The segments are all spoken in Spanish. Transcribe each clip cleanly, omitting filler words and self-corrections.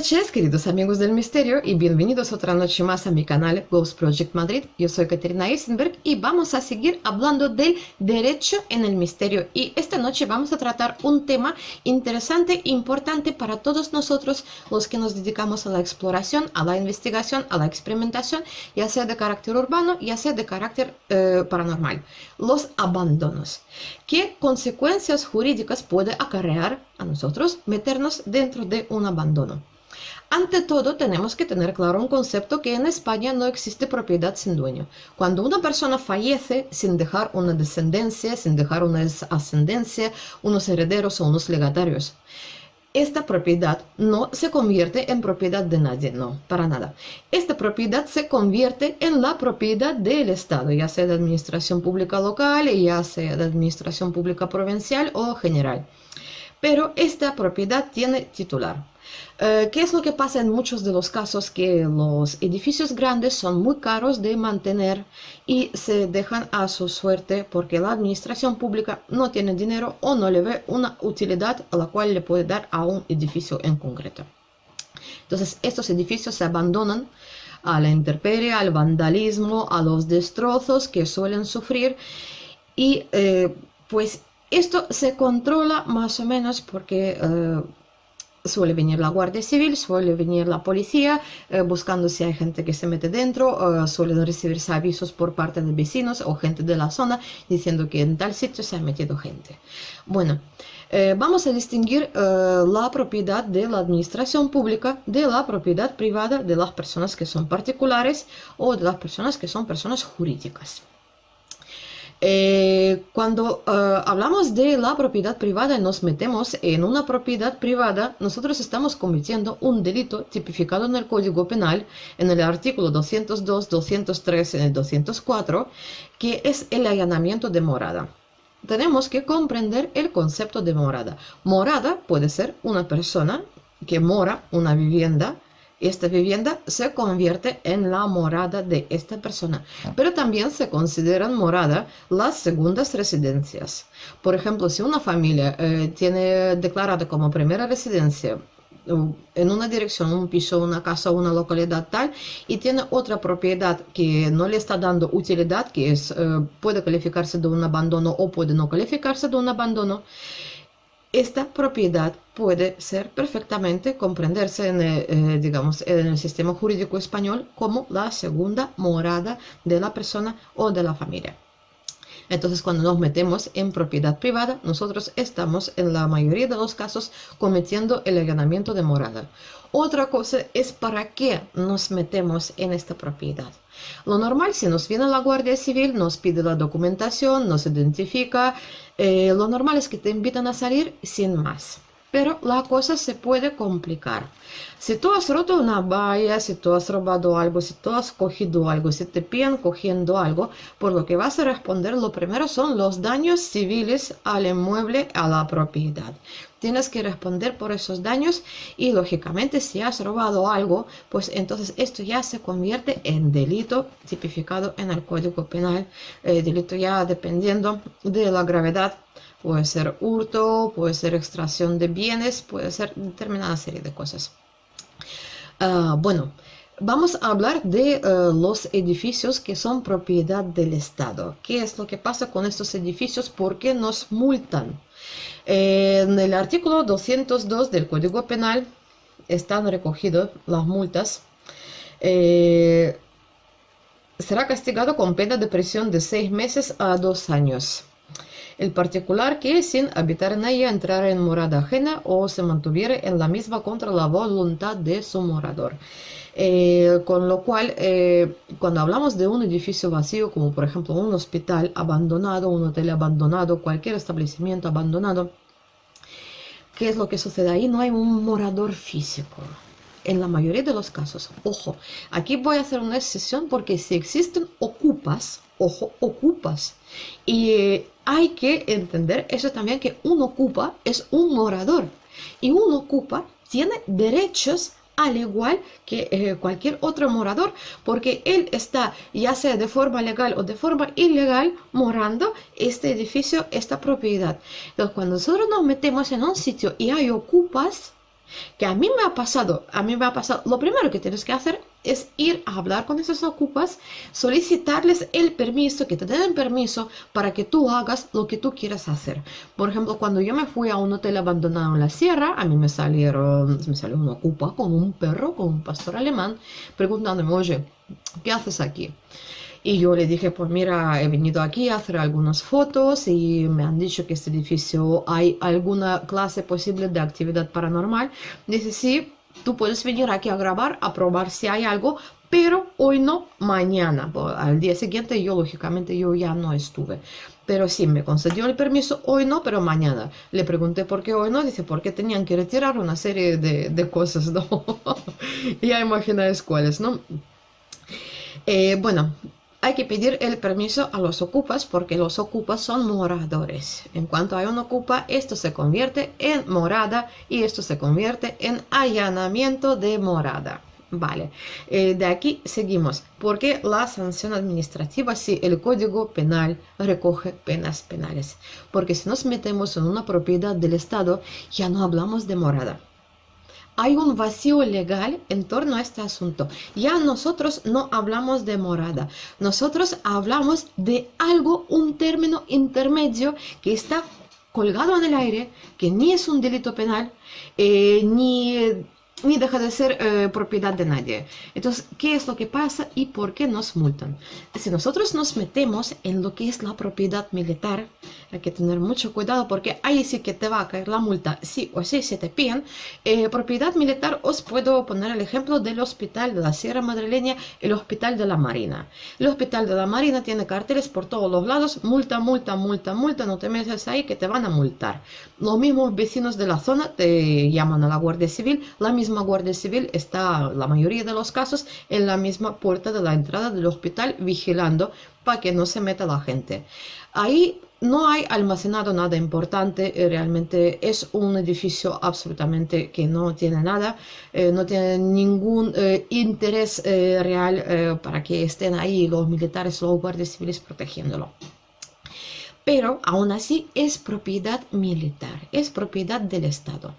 noches, queridos amigos del misterio, y bienvenidos otra noche más a mi canal Ghost Project Madrid. Yo soy Caterina Eisenberg y vamos a seguir hablando del derecho en el misterio. Y esta noche vamos a tratar un tema interesante e importante para todos nosotros los que nos dedicamos a la exploración, a la investigación, a la experimentación, ya sea de carácter urbano, ya sea de carácter paranormal. Los abandonos. ¿Qué consecuencias jurídicas puede acarrear a nosotros meternos dentro de un abandono? Ante todo, tenemos que tener claro un concepto que en España no existe propiedad sin dueño. Cuando una persona fallece sin dejar una descendencia, sin dejar una ascendencia, unos herederos o unos legatarios, esta propiedad no se convierte en propiedad de nadie, no, para nada. Esta propiedad se convierte en la propiedad del Estado, ya sea de administración pública local, ya sea de administración pública provincial o general. Pero esta propiedad tiene titular. ¿Qué es lo que pasa en muchos de los casos? Que los edificios grandes son muy caros de mantener y se dejan a su suerte porque la administración pública no tiene dinero o no le ve una utilidad a la cual le puede dar a un edificio en concreto. Entonces estos edificios se abandonan a la intemperie, al vandalismo, a los destrozos que suelen sufrir y pues esto se controla más o menos porque suele venir la Guardia Civil, suele venir la policía buscando si hay gente que se mete dentro, suelen recibirse avisos por parte de vecinos o gente de la zona diciendo que en tal sitio se ha metido gente. Bueno, vamos a distinguir la propiedad de la administración pública de la propiedad privada de las personas que son particulares o de las personas que son personas jurídicas. Cuando hablamos de la propiedad privada y nos metemos en una propiedad privada, nosotros estamos cometiendo un delito tipificado en el Código Penal, en el artículo 202, 203 y el 204, que es el allanamiento de morada. Tenemos que comprender el concepto de morada. Morada puede ser una persona que mora una vivienda. Esta vivienda se convierte en la morada de esta persona, pero también se consideran morada las segundas residencias. Por ejemplo, si una familia tiene declarada como primera residencia en una dirección, un piso, una casa, una localidad tal, y tiene otra propiedad que no le está dando utilidad, que es, puede calificarse de un abandono o puede no calificarse de un abandono, esta propiedad puede ser perfectamente comprenderse en, digamos, en el sistema jurídico español como la segunda morada de la persona o de la familia. Entonces, cuando nos metemos en propiedad privada, nosotros estamos en la mayoría de los casos cometiendo el allanamiento de morada. Otra cosa es para qué nos metemos en esta propiedad. Lo normal, si nos viene la Guardia Civil, nos pide la documentación, nos identifica. Lo normal es que te invitan a salir sin más. Pero la cosa se puede complicar. Si tú has roto una valla, si tú has robado algo, si tú has cogido algo, si te pillan cogiendo algo, por lo que vas a responder, lo primero son los daños civiles al inmueble, a la propiedad. Tienes que responder por esos daños y, lógicamente, si has robado algo, pues entonces esto ya se convierte en delito tipificado en el Código Penal. Delito ya dependiendo de la gravedad. Puede ser hurto, puede ser extracción de bienes, puede ser determinada serie de cosas. Bueno, vamos a hablar de los edificios que son propiedad del Estado. ¿Qué es lo que pasa con estos edificios? ¿Por qué nos multan? En el artículo 202 del Código Penal están recogidas las multas. Será castigado con pena de prisión de 6 meses a 2 años. El particular que sin habitar en ella entrara en morada ajena o se mantuviera en la misma contra la voluntad de su morador. Con lo cual, cuando hablamos de un edificio vacío, como por ejemplo un hospital abandonado, un hotel abandonado, cualquier establecimiento abandonado, ¿qué es lo que sucede ahí? No hay un morador físico. En la mayoría de los casos, ojo, aquí voy a hacer una excepción porque si existen ocupas, ojo, ocupas, y hay que entender eso también, que un ocupa es un morador y un ocupa tiene derechos al igual que cualquier otro morador, porque él está, ya sea de forma legal o de forma ilegal, morando este edificio, esta propiedad. Entonces, cuando nosotros nos metemos en un sitio y hay ocupas, Que a mí me ha pasado, lo primero que tienes que hacer es ir a hablar con esos ocupas, solicitarles el permiso, que te den permiso para que tú hagas lo que tú quieras hacer. Por ejemplo, cuando yo me fui a un hotel abandonado en la sierra, a mí me salió un ocupa con un perro, con un pastor alemán, preguntándome, oye, ¿qué haces aquí? Y yo le dije, pues mira, he venido aquí a hacer algunas fotos y me han dicho que este edificio hay alguna clase posible de actividad paranormal. Dice, sí, tú puedes venir aquí a grabar, a probar si hay algo, pero hoy no, mañana. Pues, al día siguiente yo, lógicamente, yo ya no estuve. Pero sí, me concedió el permiso, hoy no, pero mañana. Le pregunté por qué hoy no, dice, porque tenían que retirar una serie de cosas, ¿no? Ya imagináis cuáles, ¿no? Bueno, hay que pedir el permiso a los ocupas porque los ocupas son moradores. En cuanto hay un ocupa, esto se convierte en morada y esto se convierte en allanamiento de morada. Vale, de aquí seguimos. Porque la sanción administrativa, si el Código Penal recoge penas penales. Porque si nos metemos en una propiedad del Estado, ya no hablamos de morada. Hay un vacío legal en torno a este asunto. Ya nosotros no hablamos de morada. Nosotros hablamos de algo, un término intermedio que está colgado en el aire, que ni es un delito penal, ni deja de ser propiedad de nadie. Entonces, ¿qué es lo que pasa y por qué nos multan? Si nosotros nos metemos en lo que es la propiedad militar, hay que tener mucho cuidado porque ahí sí que te va a caer la multa, sí o sí, si te pillan. Propiedad militar, os puedo poner el ejemplo del hospital de la Sierra Madrileña, el hospital de la Marina. El hospital de la Marina tiene carteles por todos los lados, multa, multa, multa, multa, no te metas ahí que te van a multar. Los mismos vecinos de la zona te llaman a la Guardia Civil, la misma Guardia Civil está, la mayoría de los casos, en la misma puerta de la entrada del hospital vigilando para que no se meta la gente. Ahí no hay almacenado nada importante, realmente es un edificio absolutamente que no tiene nada, no tiene ningún interés real para que estén ahí los militares, los guardias civiles protegiéndolo. Pero aún así es propiedad militar, es propiedad del Estado.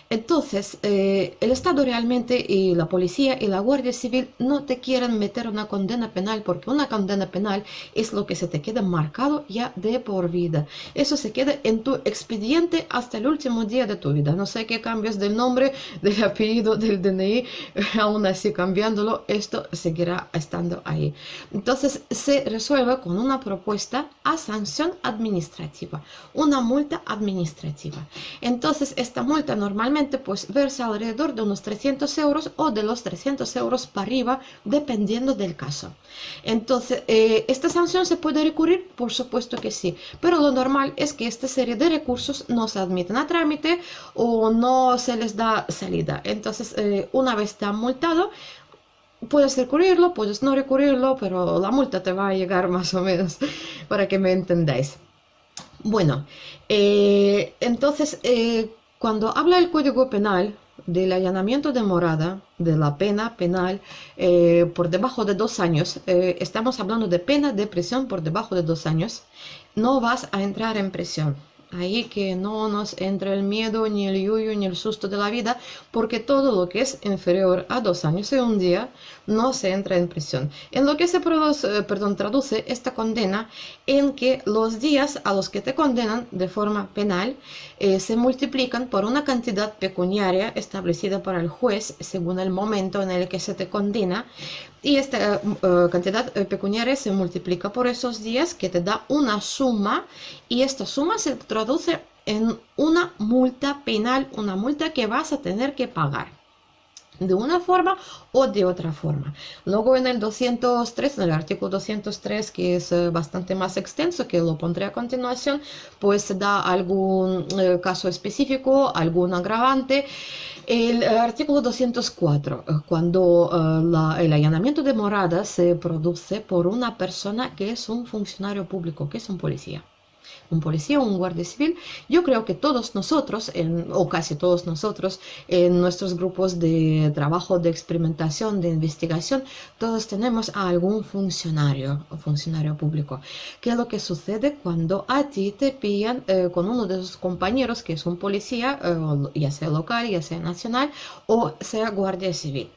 Entonces, el Estado realmente y la policía y la Guardia Civil no te quieren meter una condena penal porque una condena penal es lo que se te queda marcado ya de por vida. Eso se queda en tu expediente hasta el último día de tu vida. No sé qué cambios del nombre, del apellido, del DNI, aún así cambiándolo, esto seguirá estando ahí. Entonces, se resuelve con una propuesta a sanción administrativa, una multa administrativa. Entonces, esta multa normalmente pues versa alrededor de unos 300 euros o de los 300 euros para arriba, dependiendo del caso. Entonces, ¿esta sanción se puede recurrir? Por supuesto que sí, pero lo normal es que esta serie de recursos no se admiten a trámite o no se les da salida. Entonces, una vez te han multado, puedes recurrirlo, puedes no recurrirlo, pero la multa te va a llegar más o menos para que me entendáis. Bueno, entonces, cuando habla el Código Penal del allanamiento de morada, de la pena penal por debajo de 2 años, estamos hablando de pena de prisión por debajo de 2 años, no vas a entrar en prisión. Ahí que no nos entre el miedo, ni el yuyu, ni el susto de la vida, porque todo lo que es inferior a 2 años y un día no se entra en prisión. En lo que se traduce esta condena en que los días a los que te condenan de forma penal se multiplican por una cantidad pecuniaria establecida por el juez según el momento en el que se te condena. Y esta cantidad pecuniaria se multiplica por esos días que te da una suma y esta suma se traduce en una multa penal, una multa que vas a tener que pagar de una forma o de otra forma. Luego en el 203, en el artículo 203, que es bastante más extenso, que lo pondré a continuación, pues se da algún caso específico, algún agravante. El artículo 204, cuando el allanamiento de morada se produce por una persona que es un funcionario público, que es un policía. un policía o un guardia civil, yo creo que todos nosotros, o casi todos nosotros, en nuestros grupos de trabajo, de experimentación, de investigación, todos tenemos a algún funcionario o funcionario público. ¿Qué es lo que sucede cuando a ti te pillan con uno de sus compañeros, que es un policía, ya sea local, ya sea nacional, o sea guardia civil?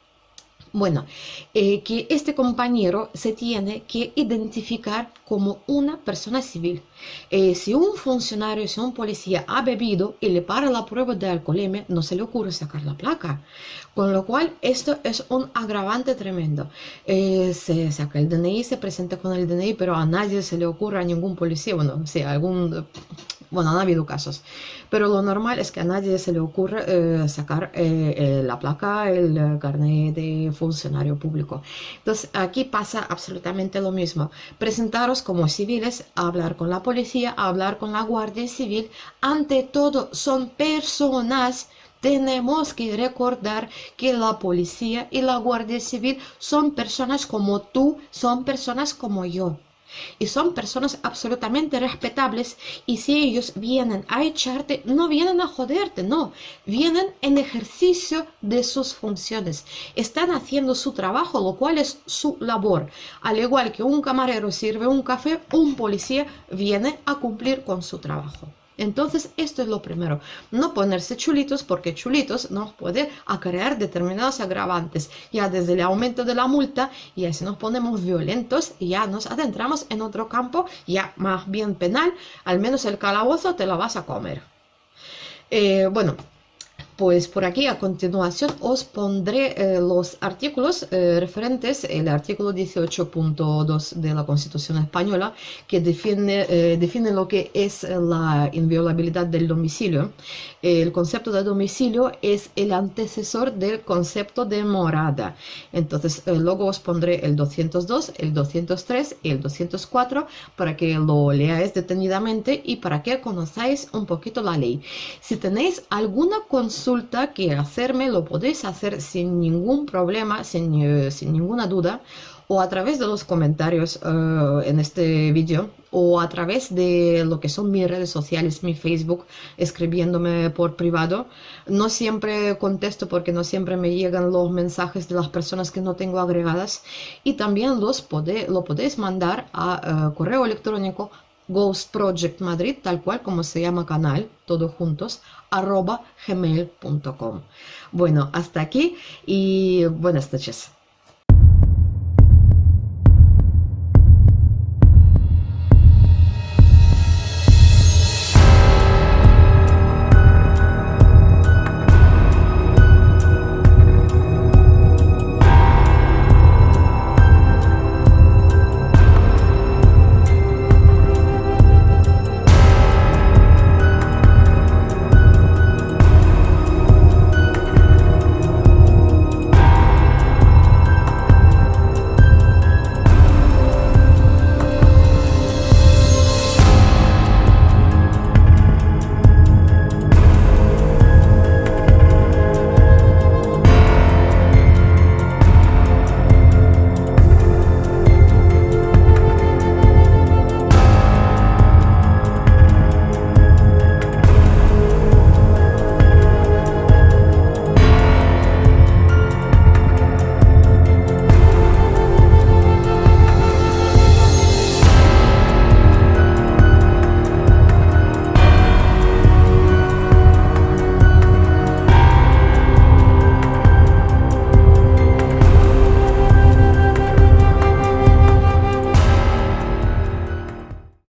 Bueno, que este compañero se tiene que identificar como una persona civil. Si un funcionario, si un policía ha bebido y le para la prueba de alcoholemia, no se le ocurre sacar la placa. Con lo cual, esto es un agravante tremendo. Se saca el DNI, se presenta con el DNI, pero a nadie se le ocurre, a ningún policía, bueno, sí, bueno, no ha habido casos, pero lo normal es que a nadie se le ocurre sacar la placa, el carnet de funcionario público. Entonces, aquí pasa absolutamente lo mismo. Presentaros como civiles, a hablar con la policía, a hablar con la Guardia Civil. Ante todo, son personas. Tenemos que recordar que la policía y la Guardia Civil son personas como tú, son personas como yo. Y son personas absolutamente respetables, y si ellos vienen a echarte, no vienen a joderte, no, vienen en ejercicio de sus funciones, están haciendo su trabajo, lo cual es su labor. Al igual que un camarero sirve un café, un policía viene a cumplir con su trabajo. Entonces, esto es lo primero, no ponerse chulitos, porque chulitos nos puede acarrear determinados agravantes, ya desde el aumento de la multa, y si nos ponemos violentos, ya nos adentramos en otro campo, ya más bien penal, al menos el calabozo te lo vas a comer. Bueno, pues por aquí a continuación os pondré los artículos referentes, el artículo 18.2 de la Constitución Española, que define lo que es la inviolabilidad del domicilio. El concepto de domicilio es el antecesor del concepto de morada. Entonces luego os pondré el 202, el 203 y el 204 para que lo leáis detenidamente y para que conozcáis un poquito la ley. Si tenéis alguna consulta que hacerme, lo podéis hacer sin ningún problema, sin ninguna duda, o a través de los comentarios en este vídeo, o a través de lo que son mis redes sociales, mi Facebook, escribiéndome por privado. No siempre contesto porque no siempre me llegan los mensajes de las personas que no tengo agregadas, y también lo podéis mandar a correo electrónico ghostprojectmadrid, tal cual como se llama canal, todos juntos, @gmail.com. Bueno, hasta aquí y buenas noches.